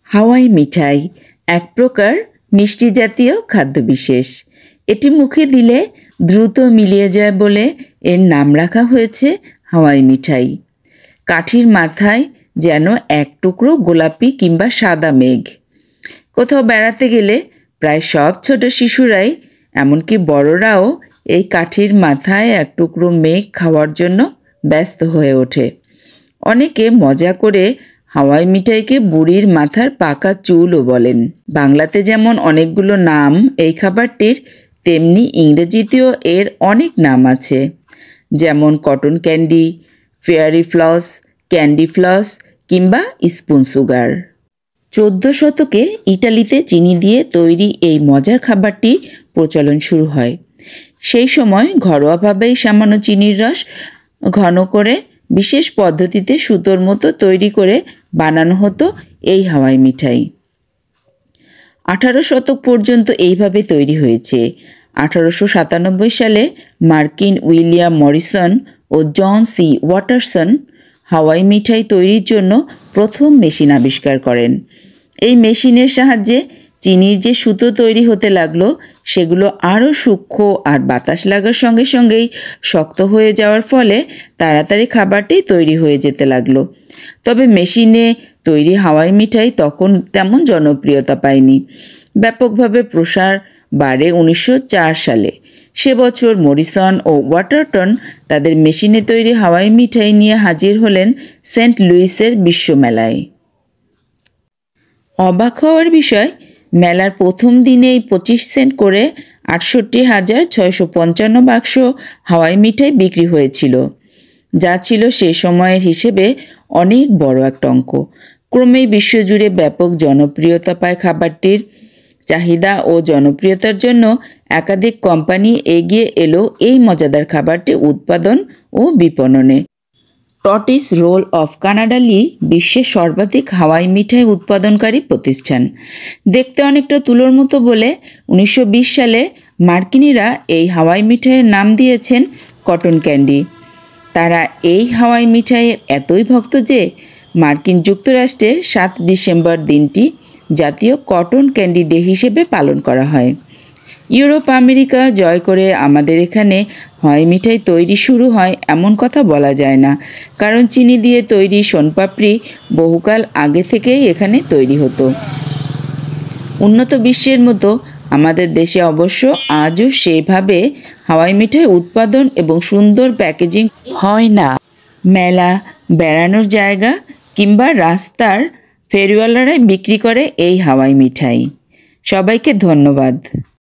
হাওয়াই মিঠাই এক প্রকার মিষ্টি জাতীয় খাদ্যবিশেষ। এটি মুখে দিলে দ্রুত মিলিয়ে যায় বলে এর নাম রাখা হয়েছে হাওয়াই মিঠাই। কাঠির মাথায় যেন এক টুকরো গোলাপি কিংবা সাদা মেঘ। কোথাও বেড়াতে গেলে প্রায় সব ছোট শিশুরাই এমনকি বড়রাও এই কাঠির মাথায় এক টুকরো মেঘ খাওয়ার জন্য ব্যস্ত হয়ে ওঠে। অনেকে মজা করে হাওয়াই মিঠাইকে বুড়ির মাথার পাকা চুলও বলেন। বাংলাতে যেমন অনেকগুলো নাম এই খাবারটির, তেমনি ইংরেজিতেও এর অনেক নাম আছে, যেমন cotton candy, fairy floss, candy floss কিংবা স্পুন সুগার। 14 শতকে ইটালিতে চিনি দিয়ে তৈরি এই মজার খাবারটি প্রচলন শুরু হয়। সেই সময় ঘরোয়াভাবেই সামান্য চিনির রস ঘন করে বিশেষ পদ্ধতিতে সুতোর মতো তৈরি করে বানানো হতো এই হাওয়াই মিঠাই। 18 শতক পর্যন্ত এইভাবে তৈরি হয়েছে। 1897 সালে মার্কিন উইলিয়াম মরিসন ও জন সি ওয়াটারসন হাওয়াই মিঠাই তৈরির জন্য প্রথম মেশিন আবিষ্কার করেন। এই মেশিনের সাহায্যে চিনির যে সুতো তৈরি হতে লাগলো সেগুলো আরও সূক্ষ্ম আর বাতাস লাগার সঙ্গে সঙ্গেই শক্ত হয়ে যাওয়ার ফলে তাড়াতাড়ি খাবারটি তৈরি হয়ে যেতে লাগলো। তবে মেশিনে তৈরি হাওয়াই মিঠাই তখন তেমন জনপ্রিয়তা পায়নি। ব্যাপকভাবে প্রসার বাড়ে 1904 সালে। সে বছর মরিসন ও ওয়াটারটন তাদের মেশিনে তৈরি হাওয়াই মিঠাই নিয়ে হাজির হলেন সেন্ট লুইসের বিশ্বমেলায়। অবাক হওয়ার বিষয়, মেলার প্রথম দিনেই 25 সেন্ট করে 68,655 বাক্স হাওয়াই মিঠাই বিক্রি হয়েছিল, যা ছিল সে সময়ের হিসেবে অনেক বড় একটা অঙ্ক। ক্রমেই বিশ্বজুড়ে ব্যাপক জনপ্রিয়তা পায় খাবারটির। চাহিদা ও জনপ্রিয়তার জন্য একাধিক কোম্পানি এগিয়ে এলো এই মজাদার খাবারটি উৎপাদন ও বিপণনে। টটিস রোল অফ কানাডা লি বিশ্বের সর্বাধিক হাওয়াই মিঠাই উৎপাদনকারী প্রতিষ্ঠান। দেখতে অনেকটা তুলোর মতো বলে 1920 সালে মার্কিনিরা এই হাওয়াই মিঠাইয়ের নাম দিয়েছেন কটন ক্যান্ডি। তারা এই হাওয়াই মিঠাইয়ের এতই ভক্ত যে মার্কিন যুক্তরাষ্ট্রে 7 ডিসেম্বর দিনটি জাতীয় কটন ক্যান্ডি ডে হিসেবে পালন করা হয়। ইউরোপ আমেরিকা জয় করে আমাদের এখানে হাওয়াই মিঠাই তৈরি শুরু হয় এমন কথা বলা যায় না, কারণ চিনি দিয়ে তৈরি সোনপাপড়ি বহুকাল আগে থেকেই এখানে তৈরি হতো। উন্নত বিশ্বের মতো আমাদের দেশে অবশ্য আজও সেভাবে হাওয়াই মিঠাই উৎপাদন এবং সুন্দর প্যাকেজিং হয় না। মেলা, বেড়ানোর জায়গা কিংবা রাস্তার ফেরিওয়ালারাই বিক্রি করে এই হাওয়াই মিঠাই। সবাইকে ধন্যবাদ।